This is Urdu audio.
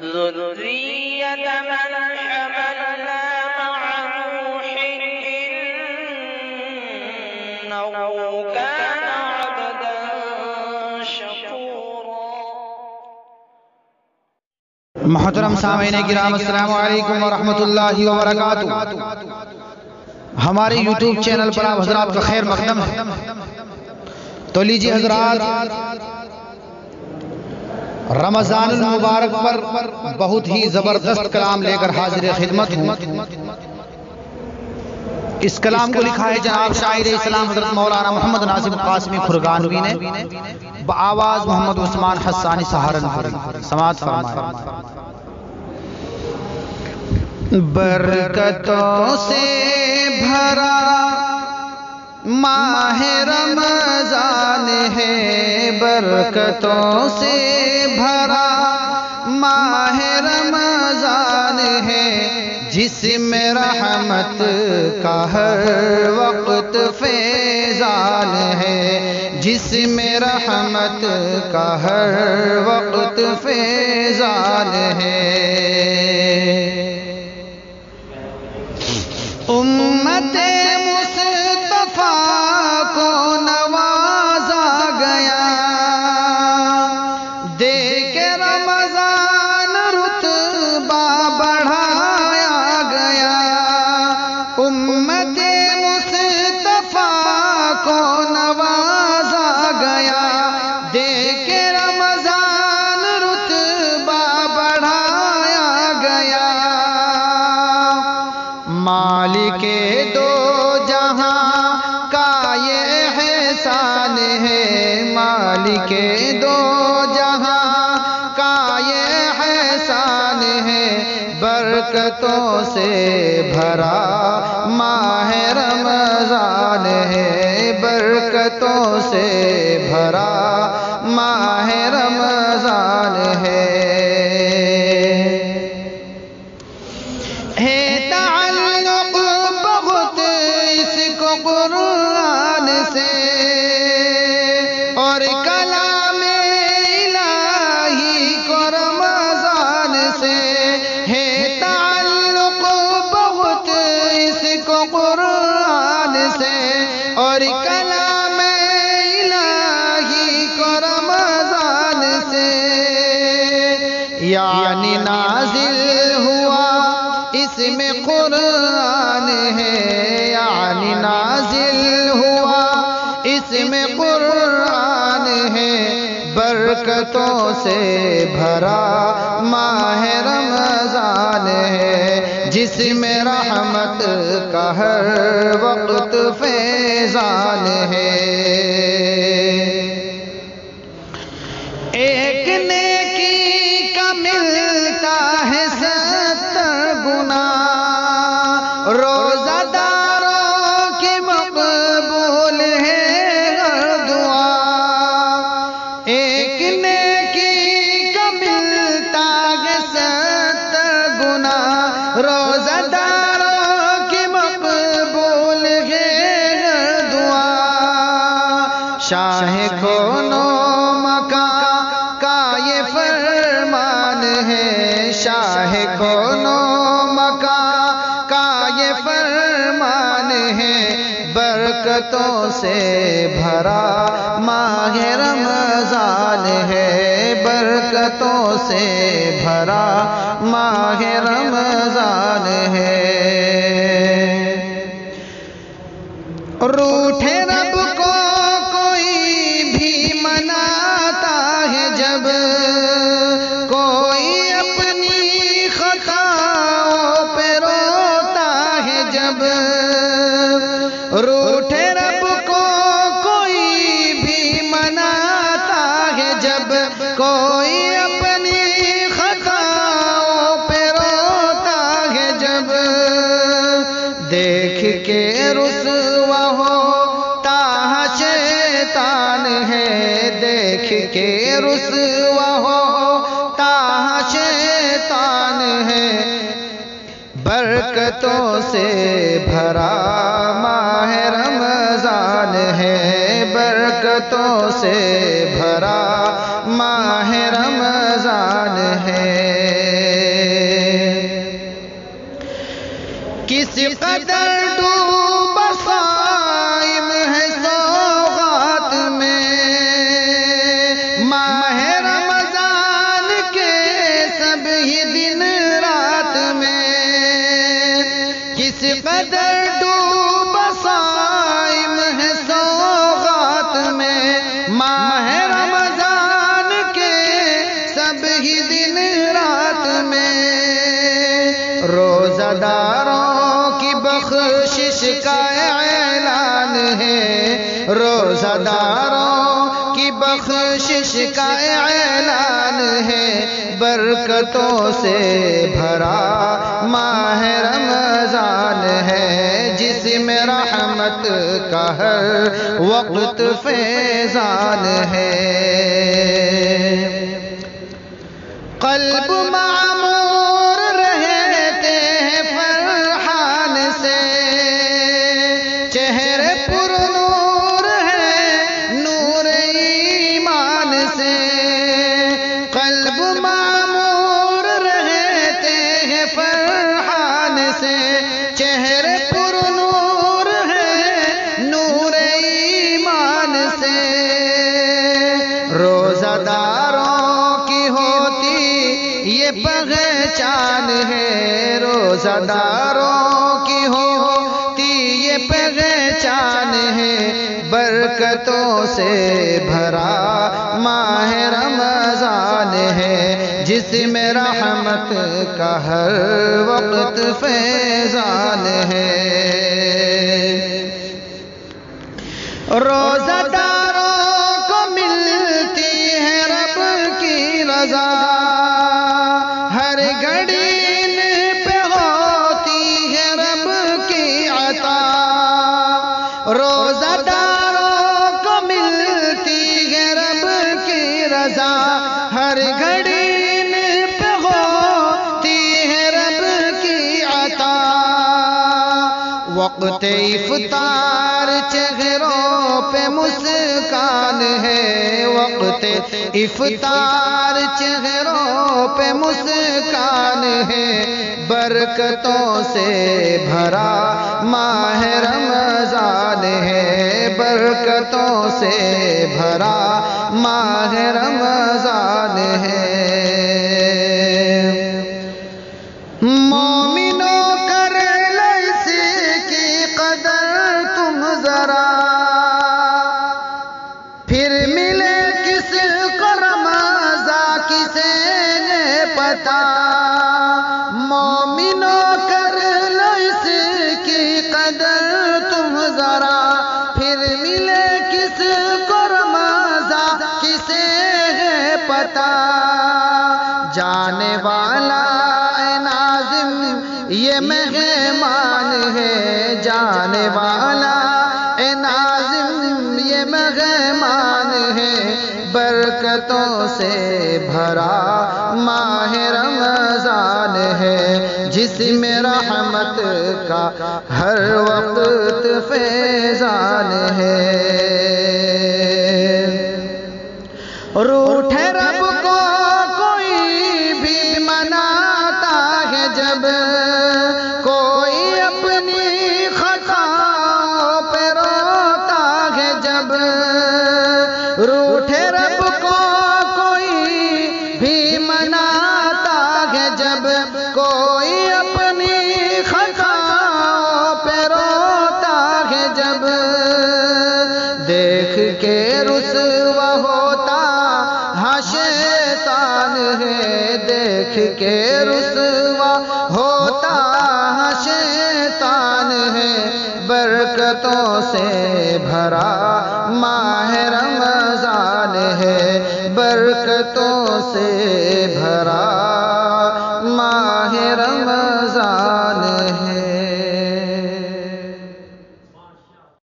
ذرية من حملنا مع نوح إنه كان عبدا شكورا۔ محترم سامعین کرام، السلام علیکم ورحمۃ اللہ وبرکاتہ۔ ہمارے یوٹیوب چینل پر آپ حضرات کا خیر مقدم ہے۔ تو لیجیے حضرات، رمضان المبارک پر بہت ہی زبردست کلام لے کر حاضر خدمت ہوں۔ اس کلام کو لکھا ہے جناب شاعر اسلام حضرت مولانا محمد ناظم قاسمی کھرگانوی نے، بآواز محمد عثمان حسانی سہارنپوری۔ سماعت فرمائیں۔ برکتوں سے بھرا ماہ رمضان ہے، برکتوں سے بھرا ماہ رمضان ہے، جس میں رحمت کا ہر وقت فیضان ہے، جس میں رحمت کا ہر وقت فیضان ہے۔ امت مصطفیٰ کو نوازا گیا، دے کے رمضان رتبہ بڑھایا گیا۔ امت مصطفیٰ کو نوازا گیا، دے کے رمضان رتبہ بڑھایا گیا۔ مالک دو جہاں کا یہ احسان ہے، مالک دو جہاں کا یہ احسان ہے، برکتوں سے بھرا ماہ رمضان ہے، برکتوں سے بھرا ماہ رمضان ہے۔ قرآن سے اور کلام الہی کو رمضان سے ہے تعلق بہت اس کو قرآن سے اور کلام الہی کو رمضان سے، یعنی نازل ہوا اس میں قرآن ہے، یعنی نازل ہوا اس میں قرآن ہے، برکتوں سے بھرا ماہ رمضان ہے، جس میں رحمت کا ہر وقت فیضان ہے۔ ایک نیکی کا ملتا ہے 70 گنا، روزہ داروں کی مقبول ہے ہر دعا۔ ایک نیکی کا ملتا ہے 70 گنا، روزہ داروں کی مقبول ہے ہر دعا۔ شاہ کون و مکان کا یہ فرمان ہے، شاہ کون و مکان کا یہ فرمان ہے، برکتوں سے بھرا ماہ رمضان ہے، برکتوں سے بھرا ماہ رمضان ہے۔ روٹھے رب کو کوئی بھی مناتا ہے جب، کوئی اپنی خطاؤں پہ روتا ہے جب، روٹھے رب کو کوئی بھی مناتا ہے جب، کوئی اپنی خطاؤں پہ روتا ہے جب، دیکھ کے رسوا ہوتا شیطان ہے، دیکھ کے رسوا ہوتا شیطان ہے، برکتوں سے بھرا ماہ رمضان ہے، برکتوں سے بھرا ماہ رمضان ہے۔ جس قدر ڈوبا صائم ہے سوغات میں، ماہ رمضان کے سب ہی دن رات میں، کس قدر ڈوبا صائم ہے سوغات میں، ماہ رمضان کے سب ہی دن رات میں، روزہ داروں کی بخشش کا اعلان ہے، روزہ داروں کی بخشش کا اعلان ہے، برکتوں سے بھرا ماہ رمضان ہے، جس میں رحمت کا ہر وقت فیضان ہے، قلب معمور رہتے ہیں فرحان سے، چہرے پر نور ہے نور ایمان سے، قلب معمور رہتے ہیں فرحان سے، چہرے پر نور ہے نور ایمان سے، روزہ داروں کی ہوتی یہ پہچان ہے، روزہ داروں کی ہوتی یہ پہچان ہے، برکتوں سے بھرا ماہ رمضان ہے، جس میں رحمت کا ہر وقت فیضان ہے، روزہ داروں کو ملتی ہے رب کی رضا، ہر گھڑی ان پہ ہوتی ہے رب کی عطا، روزہ داروں کو ملتی ہے رب کی رضا، ہر گھڑی ان پہ ہوتی ہے رب کی عطا، وقت افطار چہروں پہ مسکان ہے، وقت افطار چہروں پہ مسکان ہے، برکتوں سے بھرا ماہ رمضان ہے، برکتوں سے بھرا ماہ رمضان ہے، مومنوں کر لو اس کی قدر تم ذرا، پھر ملے کس کو رمضان کسے پتا، مومنوں کر لو اس کی قدر تم ذرا، پھر ملے کس کو رمضان کسے پتا، جانے والا اے ناظم یہ مہمان ہے، جانے والا اے ناظم یہ مہمان ہے، برکتوں سے بھرا ماہ رمضان ہے، جس میں رحمت کا ہر وقت فیضان ہے، روٹھے رب کو کوئی بھی مناتا ہے جب، کوئی اپنی خطاؤں پہ روتا ہے جب، روٹھے رب کو کوئی بھی مناتا ہے جب، کوئی اپنی خطاؤں پہ روتا ہے جب، دیکھ کے رسوا ہوتا ہاں شیطان ہے، دیکھ کے رسوا ہوتا ہاں شیطان ہے، برکتوں سے بھرا ماہ رمضان ہے، برکتوں سے بھرا ماہ رمضان